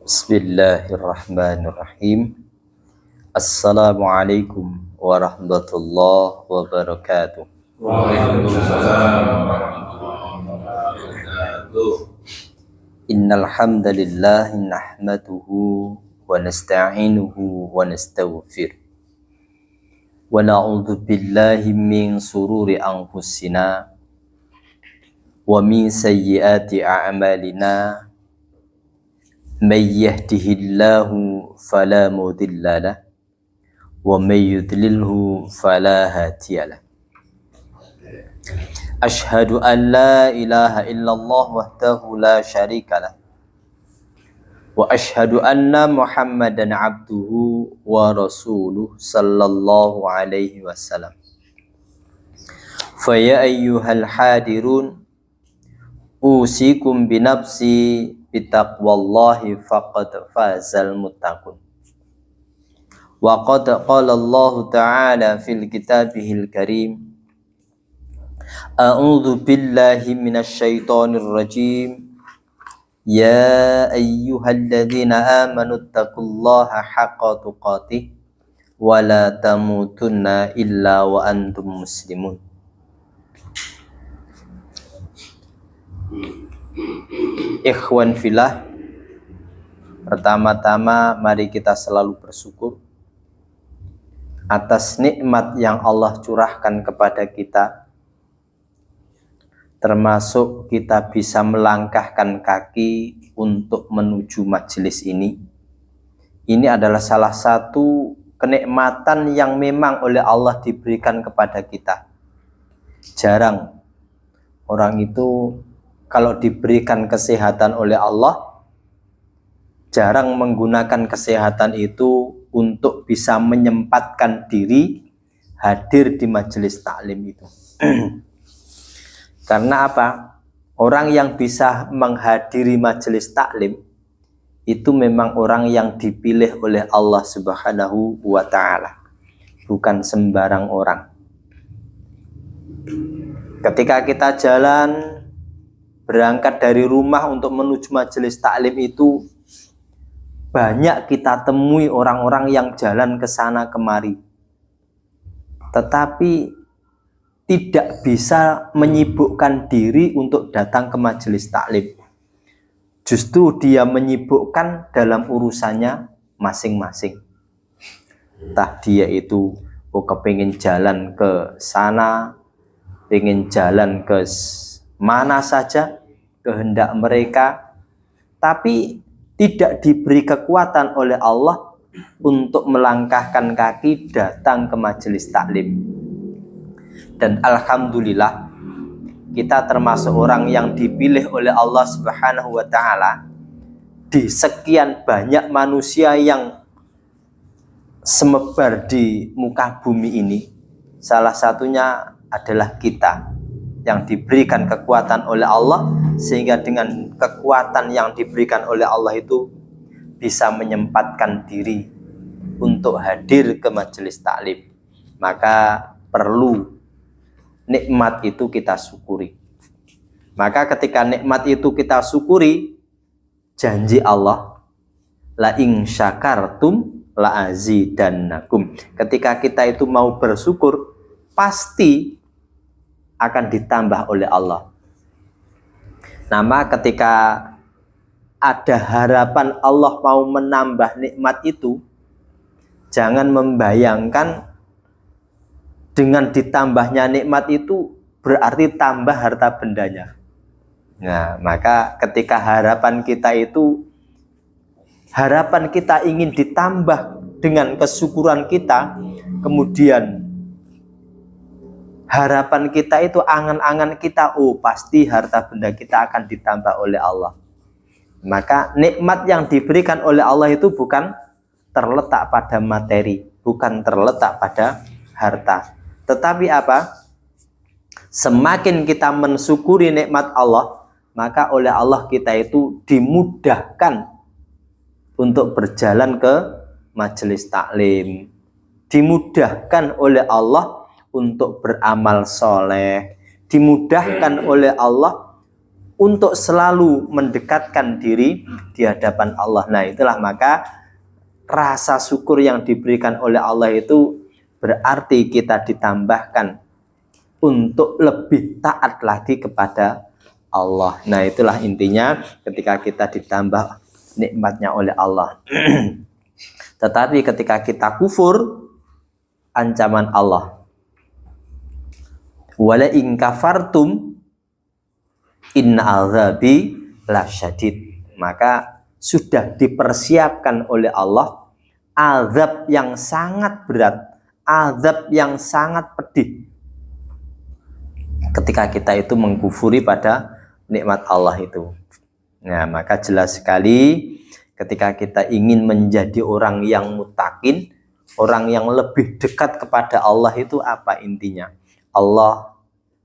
Bismillahirrahmanirrahim. Assalamualaikum warahmatullahi wabarakatuh. Waalaikumsalam warahmatullahi wabarakatuh. Innal hamdalillah nahmaduhu wa nasta'inuhu wa nastaghfir. Wa na'udzu billahi min sururi anfusina wa min sayyiati a'malina. May yahdihillahu fala mudilla lahu wa may yudlilhu fala hadiya lahu. Ashhadu an la ilaha illallah wahdahu la syarika lah wa ashhadu anna Muhammadan abduhu wa rasuluh sallallahu alaihi wasallam. Fa ya ayyuhal hadirun usikum binafsi bitaqwallahi faqad fazal muttaqun. Wa qad qala Allah ta'ala fil kitabihil karim, a'udzu billahi minasy syaithanir rajim. Ya ayyuhalladzina amanu taqullaha haqqa tuqatih wa la tamutunna illa wa antum muslimun. Ikhwan fillah, pertama-tama mari kita selalu bersyukur atas nikmat yang Allah curahkan kepada kita, termasuk kita bisa melangkahkan kaki untuk menuju majelis ini. Ini adalah salah satu kenikmatan yang memang oleh Allah diberikan kepada kita. Jarang orang itu kalau diberikan kesehatan oleh Allah, jarang menggunakan kesehatan itu untuk bisa menyempatkan diri hadir di majelis taklim itu. Karena apa? Orang yang bisa menghadiri majelis taklim itu memang orang yang dipilih oleh Allah Subhanahu wa ta'ala, bukan sembarang orang. Ketika kita jalan berangkat dari rumah untuk menuju majelis taklim itu, banyak kita temui orang-orang yang jalan ke sana kemari, tetapi tidak bisa menyibukkan diri untuk datang ke majelis taklim. Justru dia menyibukkan dalam urusannya masing-masing. Entah dia itu kepingin jalan ke sana, pengen jalan ke mana saja kehendak mereka, tapi tidak diberi kekuatan oleh Allah untuk melangkahkan kaki datang ke majelis taklim. Dan alhamdulillah kita termasuk orang yang dipilih oleh Allah Subhanahu wa ta'ala di sekian banyak manusia yang semebar di muka bumi ini. Salah satunya adalah kita yang diberikan kekuatan oleh Allah, sehingga dengan kekuatan yang diberikan oleh Allah itu bisa menyempatkan diri untuk hadir ke majelis taklim. Maka perlu nikmat itu kita syukuri. Maka ketika nikmat itu kita syukuri, janji Allah, la in syakartum la azidannakum. Ketika kita itu mau bersyukur, pasti akan ditambah oleh Allah. Nama ketika ada harapan Allah mau menambah nikmat itu, jangan membayangkan dengan ditambahnya nikmat itu berarti tambah harta bendanya. Nah, maka ketika harapan kita ingin ditambah dengan kesyukuran kita, kemudian harapan kita itu, angan-angan kita, pasti harta benda kita akan ditambah oleh Allah. Maka nikmat yang diberikan oleh Allah itu bukan terletak pada materi, bukan terletak pada harta. Tetapi apa? Semakin kita mensyukuri nikmat Allah, maka oleh Allah kita itu dimudahkan untuk berjalan ke majelis taklim. Dimudahkan oleh Allah untuk beramal soleh, dimudahkan oleh Allah untuk selalu mendekatkan diri di hadapan Allah. Nah, itulah maka rasa syukur yang diberikan oleh Allah itu berarti kita ditambahkan untuk lebih taat lagi kepada Allah. Nah, itulah intinya ketika kita ditambah nikmatnya oleh Allah. Tetapi ketika kita kufur, ancaman Allah, wala in kafartum inna azabi lasyadid, maka sudah dipersiapkan oleh Allah azab yang sangat berat, azab yang sangat pedih ketika kita itu mengkufuri pada nikmat Allah itu. Nah, maka jelas sekali ketika kita ingin menjadi orang yang muttaqin, orang yang lebih dekat kepada Allah itu apa intinya? Allah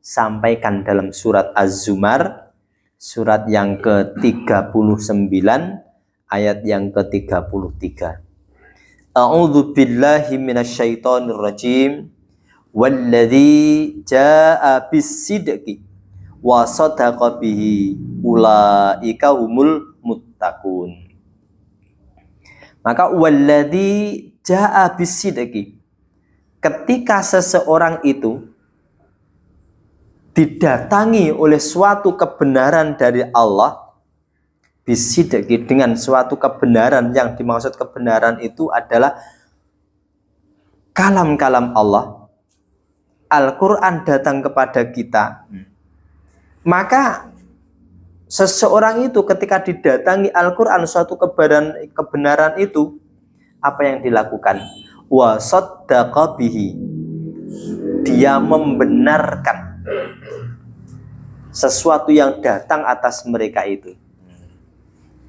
sampaikan dalam surat Az-Zumar, surat yang ke-39, ayat yang ke-33. A'udzu billahi minasyaitonir rajim. Walladzi jaa'a bis-sidqi wa sadaqa bihi ulaika humul muttaqun. Maka walladzi jaa'a bis-sidqi, ketika seseorang itu didatangi oleh suatu kebenaran dari Allah, bisidqi, dengan suatu kebenaran, yang dimaksud kebenaran itu adalah kalam-kalam Allah, Al-Quran datang kepada kita, maka seseorang itu ketika didatangi Al-Quran, suatu kebenaran itu, apa yang dilakukan? Wa saddaqa bihi, dia membenarkan sesuatu yang datang atas mereka itu.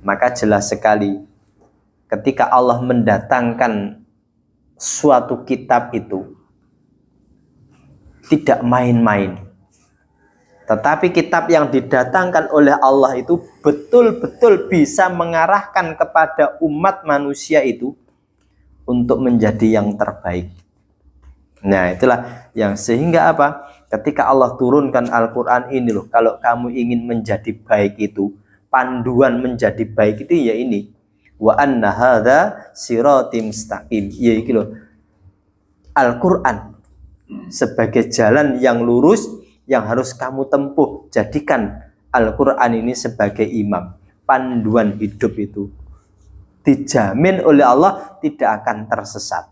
Maka jelas sekali ketika Allah mendatangkan suatu kitab itu tidak main-main. Tetapi kitab yang didatangkan oleh Allah itu betul-betul bisa mengarahkan kepada umat manusia itu untuk menjadi yang terbaik. Nah, itulah yang sehingga apa? Ketika Allah turunkan Al-Quran ini loh, kalau kamu ingin menjadi baik itu, panduan menjadi baik itu ya ini. Wa anna hadza siratim mustaqim. Ya iki loh. Al-Quran sebagai jalan yang lurus yang harus kamu tempuh. Jadikan Al-Quran ini sebagai imam, panduan hidup itu. Dijamin oleh Allah tidak akan tersesat.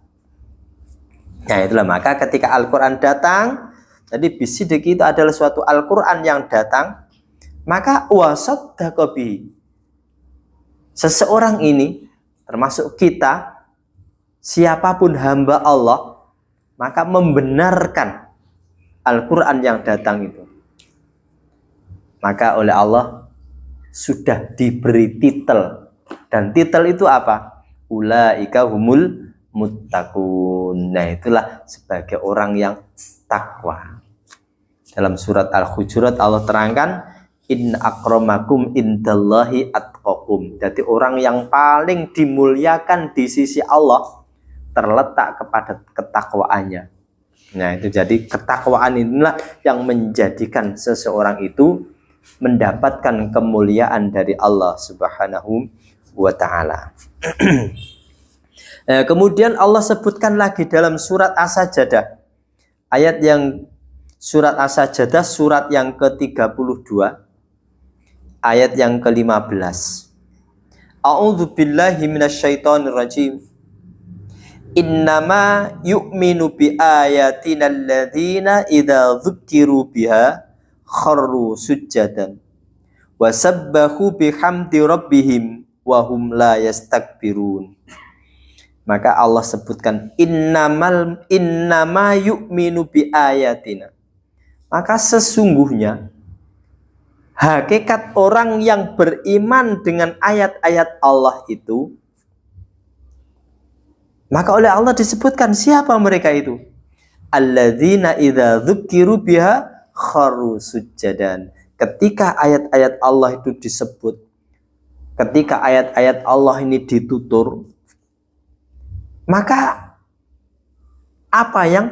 Nah, itulah maka ketika Al-Quran datang, jadi bisidqi itu adalah suatu Al-Quran yang datang, maka wasaddaqa bihi, seseorang ini termasuk kita, siapapun hamba Allah, maka membenarkan Al-Quran yang datang itu. Maka oleh Allah sudah diberi titel, dan titel itu apa? Ulaika humul muttaqun. Nah, itulah sebagai orang yang takwa. Dalam surat Al-Hujurat Allah terangkan, in akramakum indallahi atqakum. Jadi orang yang paling dimuliakan di sisi Allah terletak kepada ketakwaannya. Nah, itu jadi ketakwaan inilah yang menjadikan seseorang itu mendapatkan kemuliaan dari Allah Subhanahu wa ta'ala. Kemudian Allah sebutkan lagi dalam surat As-Sajdah, ayat yang surat As-Sajdah surat yang ke-32, ayat yang ke-15. A'udzu billahi minasyaitonir rajim. Innama yu'minu bi ayatina alladzina idza dzukiru biha kharru sujjadan wa sabbahu bihamdi rabbihim wa hum la yastakbirun. Maka Allah sebutkan innama yu'minu bi ayatina. Maka sesungguhnya hakikat orang yang beriman dengan ayat-ayat Allah itu, maka oleh Allah disebutkan siapa mereka itu? Alladzina idza dzukiru biha kharru sujjadan. Ketika ayat-ayat Allah itu disebut, ketika ayat-ayat Allah ini ditutur, maka apa yang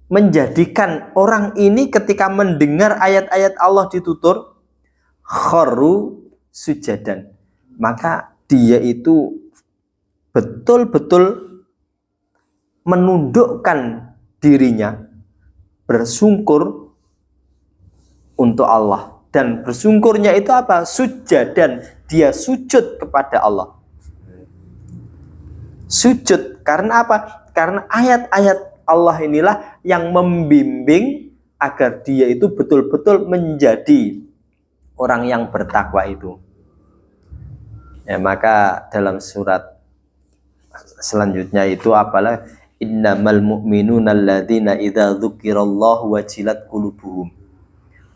menjadikan orang ini ketika mendengar ayat-ayat Allah ditutur kharru sujadan. Maka dia itu betul-betul menundukkan dirinya, bersungkur untuk Allah. Dan bersungkurnya itu apa? Sujadan, dia sujud kepada Allah. Sujud karena apa? Karena ayat-ayat Allah inilah yang membimbing agar dia itu betul-betul menjadi orang yang bertakwa itu. Ya, maka dalam surat selanjutnya itu apalah, innamal mu'minuna alladzina idza dzukirallahu wajilat qulubuhum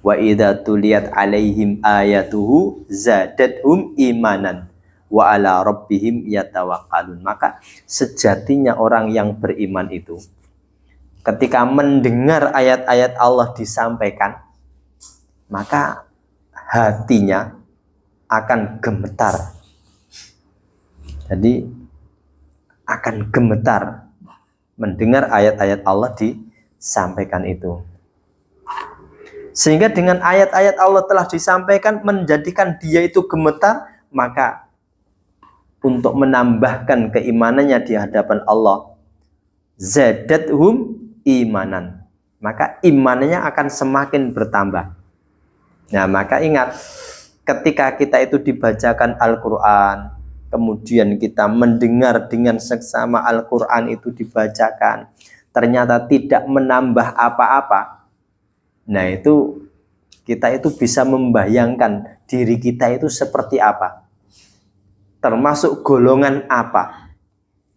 wa idza tuliyat alaihim ayatuhu zadatuhum imanan wa ala rabbihim yatawakkalun. Maka sejatinya orang yang beriman itu ketika mendengar ayat-ayat Allah disampaikan, maka hatinya akan gemetar. Jadi akan gemetar mendengar ayat-ayat Allah disampaikan itu. Sehingga dengan ayat-ayat Allah telah disampaikan menjadikan dia itu gemetar, maka untuk menambahkan keimanannya di hadapan Allah, zadathum imanan, maka imannya akan semakin bertambah. Nah, maka ingat, ketika kita itu dibacakan Al-Quran, kemudian kita mendengar dengan seksama Al-Quran itu dibacakan, ternyata tidak menambah apa-apa. Nah, itu kita itu bisa membayangkan diri kita itu seperti apa, termasuk golongan apa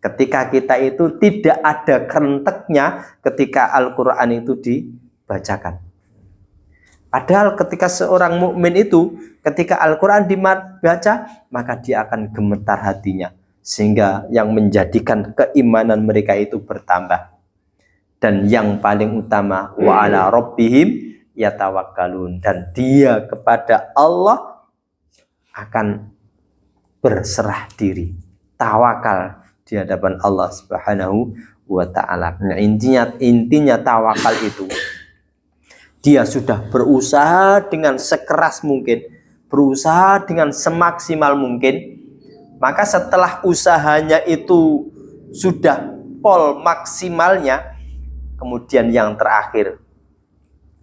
ketika kita itu tidak ada kerenteknya ketika Al-Quran itu dibacakan. Padahal ketika seorang mukmin itu ketika Al-Quran dibaca, maka dia akan gemetar hatinya, sehingga yang menjadikan keimanan mereka itu bertambah. Dan yang paling utama, wa ala rabbihim yatawakkalun, dan dia kepada Allah akan berserah diri, tawakal di hadapan Allah Subhanahu wa ta'ala. Nah, intinya tawakal itu dia sudah berusaha dengan sekeras mungkin, berusaha dengan semaksimal mungkin. Maka setelah usahanya itu sudah pol maksimalnya, kemudian yang terakhir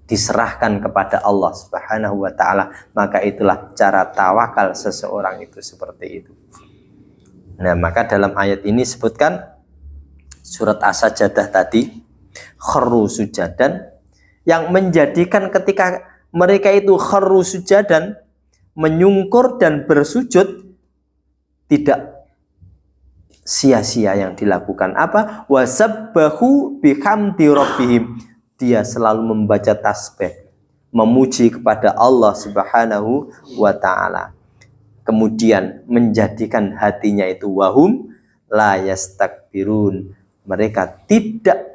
diserahkan kepada Allah Subhanahu wa ta'ala. Maka itulah cara tawakal seseorang itu seperti itu. Nah, maka dalam ayat ini sebutkan surat As-Sajdah tadi, kharru sujadan, yang menjadikan ketika mereka itu kharru sujadan, menyungkur dan bersujud, tidak sia-sia yang dilakukan. Apa? Wasabbahu bihamdi rabbihim, dia selalu membaca tasbih, memuji kepada Allah Subhanahu wa ta'ala. Kemudian menjadikan hatinya itu wahum la yastakbirun, mereka tidak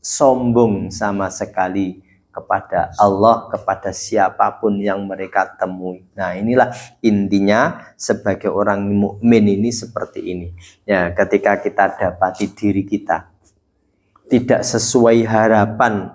sombong sama sekali kepada Allah, kepada siapapun yang mereka temui. Nah, inilah intinya sebagai orang mukmin ini seperti ini. Ya, ketika kita dapati diri kita tidak sesuai harapan,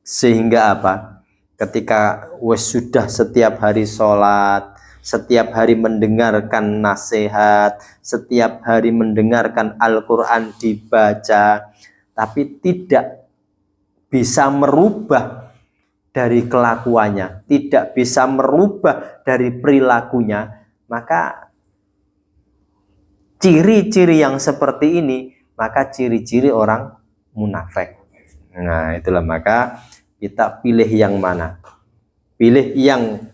sehingga apa? Ketika sudah setiap hari sholat, setiap hari mendengarkan nasihat, setiap hari mendengarkan Al-Quran dibaca, tapi tidak bisa merubah dari kelakuannya, tidak bisa merubah dari perilakunya, maka ciri-ciri yang seperti ini, maka ciri-ciri orang munafik. Nah, itulah, maka kita pilih yang mana? Pilih yang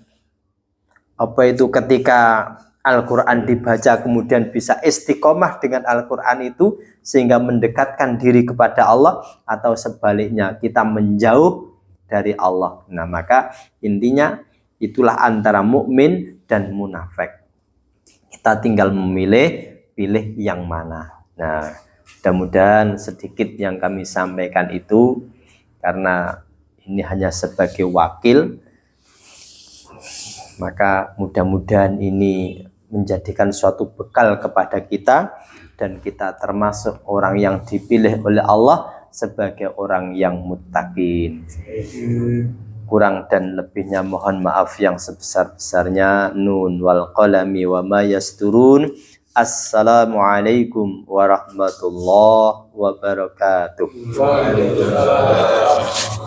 apa itu, ketika Al-Quran dibaca kemudian bisa istiqomah dengan Al-Quran itu sehingga mendekatkan diri kepada Allah, atau sebaliknya kita menjauh dari Allah. Nah, maka intinya itulah antara mukmin dan munafik. Kita tinggal memilih, pilih yang mana. Nah, mudah-mudahan sedikit yang kami sampaikan itu, karena ini hanya sebagai wakil, maka mudah-mudahan ini menjadikan suatu bekal kepada kita, dan kita termasuk orang yang dipilih oleh Allah sebagai orang yang muttaqin. Kurang dan lebihnya mohon maaf yang sebesar-besarnya. Nun wal qalami wa ma yasturun. Assalamualaikum warahmatullahi wabarakatuh. Waalaikumsalam.